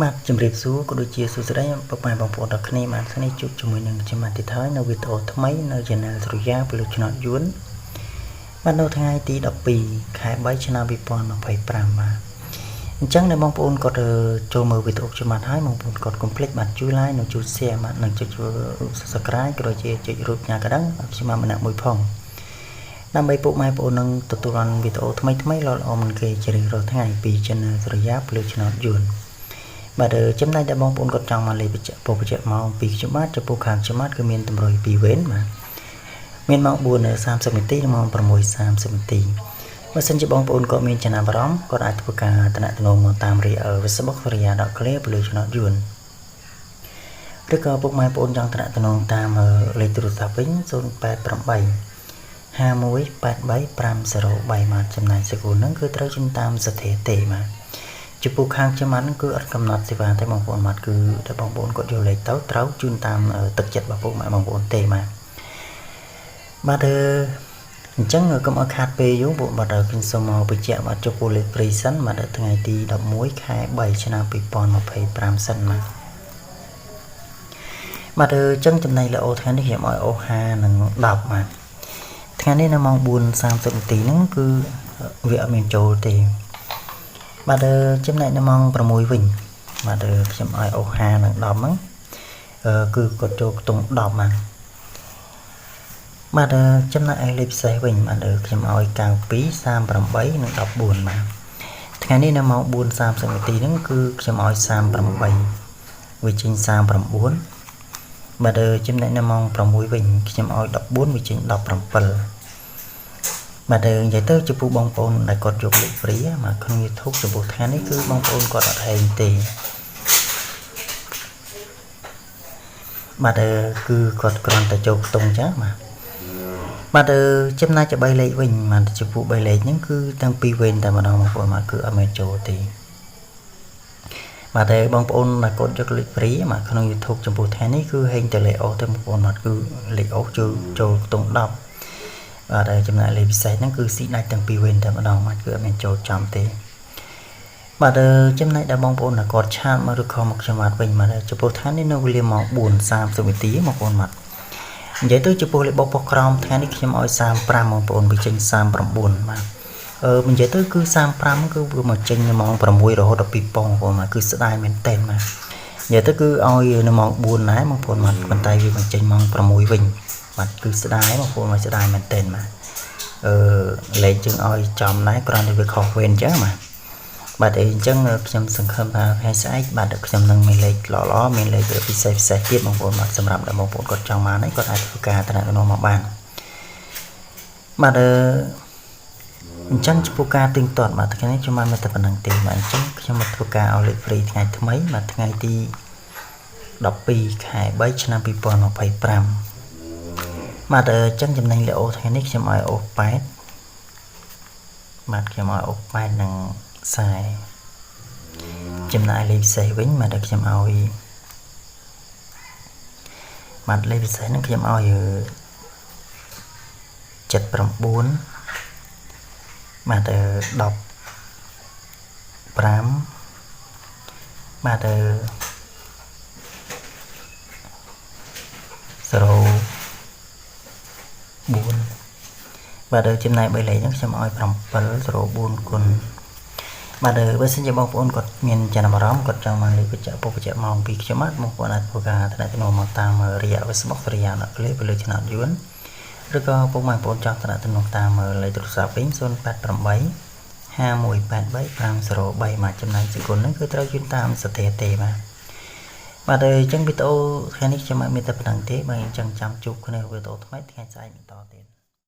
បាទជំរាបសួរក៏ដូចជាសួស្តីពុកម៉ែបងប្អូនទាំងគ្នាបាទថ្ងៃនេះជួបជាមួយនឹងខ្ញុំបាទទីហើយនៅវីដេអូថ្មីនៅ Channel សុរិយាពលិឆ្នោតយួនបាទនៅថ្ងៃទី12ខែ3ឆ្នាំ2025បាទអញ្ចឹងអ្នកបងប្អូនគាត់ចូលមើលវីដេអូខ្ញុំបាទហើយបងប្អូនគាត់កុំភ្លេចបាទជួយ like និងជួយ share បាទនិងចុច subscribe ក៏ដូចជាចុចរូបញ៉ាកណ្ដឹងឲ្យខ្ញុំម្នាក់មួយផងដើម្បីពុកម៉ែបងប្អូននឹងទទួលបានវីដេអូថ្មីៗល្អៗមុនគេជារៀងរាល់ថ្ងៃពី Channel សុរិយាពលិឆ្នោតយួនបាទចំណែកតែបងប្អូនគាត់ចង់មកលេខបញ្ជាក់ម៉ោងពីខ្ញុំបាទចំពោះខាងខ្ញុំបាទគឺមានតម្រុយ2វេនបាទមានម៉ោង 4:30 នាទីនិងម៉ោង 6:30 នាទីបើសិនជាបងប្អូនគាត់មានចំណាប់អារម្មណ៍គាត់អាចធ្វើការតំណែងមកតាមរយៈ Facebook សុរិយា .clear ពលិឆ្នោតយួនឬក៏ពុកម៉ែបងប្អូនចង់តំណែងតាមលេខទូរស័ព្ទវិញ088 5183 503បាទចំណាយសេគូនហ្នឹងគឺត្រូវជូនតាមសទ្ធាទេបាទចំពោះខាងខ្ញុំហ្នឹងគឺអត់កំណត់សេវាទេបងប្អូនបាទគឺតែបងប្អូនគាត់យកលេខទៅត្រូវជូនតាមទឹកចិត្តរបស់ពុកម៉ែបងប្អូនទេបាទអញ្ចឹងកុំឲ្យខាតពេលយូរពួកបាទខ្ញុំសូមមកបញ្ជាក់បាទចំពោះលេខ free សិនបាទថ្ងៃទី11ខែ3ឆ្នាំ2025សិនបាទអញ្ចឹងចំណែកល្អថ្ងៃនេះខ្ញុំឲ្យអូ5និង10បាទថ្ងៃនេះនៅម៉ោង 4:30 នាទីហ្នឹងគឺវាអត់មានចូលទេបាទចំណែកនៅម៉ោង 6 វិញបាទខ្ញុំឲ្យអូ5និង10ហ្នឹងគឺគាត់ចូលខ្ទង់10បាទចំណែកឯលេខពិសេសវិញបាទខ្ញុំឲ្យ92 38និង14បាទថ្ងៃនេះនៅម៉ោង 4:30 នាទីហ្នឹងគឺខ្ញុំឲ្យ38វាចេញ39បាទចំណែកនៅម៉ោង 6 វិញខ្ញុំឲ្យ14វាចេញ17បាទនិយាយទៅចំពោះបងប្អូនដែលគាត់យកលេខ free មកក្នុង YouTube ចំពោះថ្ងៃនេះគឺបងប្អូនគាត់អត់ហែងទេបាទគឺគាត់គ្រាន់តែចូលខ្ទង់ចាបាទចំណែក3លេខវិញបាទចំពោះ3លេខហ្នឹងគឺទាំងពីរវេនតែម្ដងបងប្អូនបាទគឺអត់មានចូលទេបាទបងប្អូនដែលគាត់យកលេខ free មកក្នុង YouTube ចំពោះថ្ងៃនេះគឺហែងតែលេខអូសទេបងប្អូនបាទគឺលេខអូសចូលខ្ទង់10បាទចំណែកលេខពិសេសហ្នឹងគឺស៊ីដាច់ទាំងពីរវេនតែម្ដងបាទគឺអត់មានចូលចំទេបាទចំណែកដល់បងប្អូនដែលគាត់ឆាតមកឬខមមកខ្ញុំបាទវិញបាទចំពោះថ្ងៃនេះនៅវេលាម៉ោង 4:30 នាទីបងប្អូនបាទនិយាយទៅចំពោះលេខបោកប៉ុសក្រោមថ្ងៃនេះខ្ញុំឲ្យ35បងប្អូនវាចេញ39បាទនិយាយទៅគឺ35គឺវាមកចេញនៅម៉ោង6រហូតដល់2ប៉ុងបងប្អូនបាទគឺស្ដាយមែនតើបាទនិយាយទៅគឺឲ្យនៅម៉ោង4ដែរបងប្អូនបាទប៉ុន្តែវាមកចេញម៉ោង6វិញបាទគឺស្ដាយបងប្អូនមកស្ដាយមែនតើបាទលេខយើងឲ្យចំដែរគ្រាន់តែវាខុសវេនអញ្ចឹងបាទអញ្ចឹងខ្ញុំសង្ឃឹមថាថ្ងៃស្អែកបាទខ្ញុំនឹងមានលេខល្អៗមានលេខពិសេសទៀតបងប្អូនបាទសម្រាប់បងប្អូនគាត់ចង់បានគាត់អាចធ្វើការតំណែងមកបានបាទអញ្ចឹងចំពោះការទិញទាត់បាទថ្ងៃនេះខ្ញុំបានតែប៉ុណ្្នឹងទេបាទអញ្ចឹងខ្ញុំមកធ្វើការឲ្យលេខ free ថ្ងៃថ្មីបាទថ្ងៃទី12ខែ3ឆ្នាំ2025បាទអញ្ចឹងចំណេញលេអូថ្ងៃនេះខ្ញុំឲ្យអូ8បាទខ្ញុំឲ្យអូ8និង40ចំណាយលេខពិសេសវិញបាទខ្ញុំឲ្យបាទលេខពិសេសហ្នឹងខ្ញុំឲ្យ79បាទ15បាទ04បាទចំណាយ3លេខហ្នឹងខ្ញុំឲ្យ704គុណបាទបើសិនជាបងប្អូនគាត់មានចំណាប់អារម្មណ៍គាត់ចង់មកលេខបញ្ជាក់ម៉ោងពីខ្ញុំបាទបងប្អូនអាចធ្វើការតំណែងមកតាមរយៈ Facebook សុរិយា .clear ពលិឆ្នោតយួនឬក៏ពុកម៉ែបងប្អូនចង់តំណែងតាមលេខទូរស័ព្ទវិញ088 5183 503បាទចំណាយសេគូនហ្នឹងគឺត្រូវជូនតាមសទ្ធាទេបាទអញ្ចឹងវីដេអូថ្ងៃនេះខ្ញុំមានតែប៉ុណ្្នឹងទេបាទអញ្ចឹងចាំជួបគ្នាវីដេអូថ្មីថ្ងៃស្អែកបន្តទៀត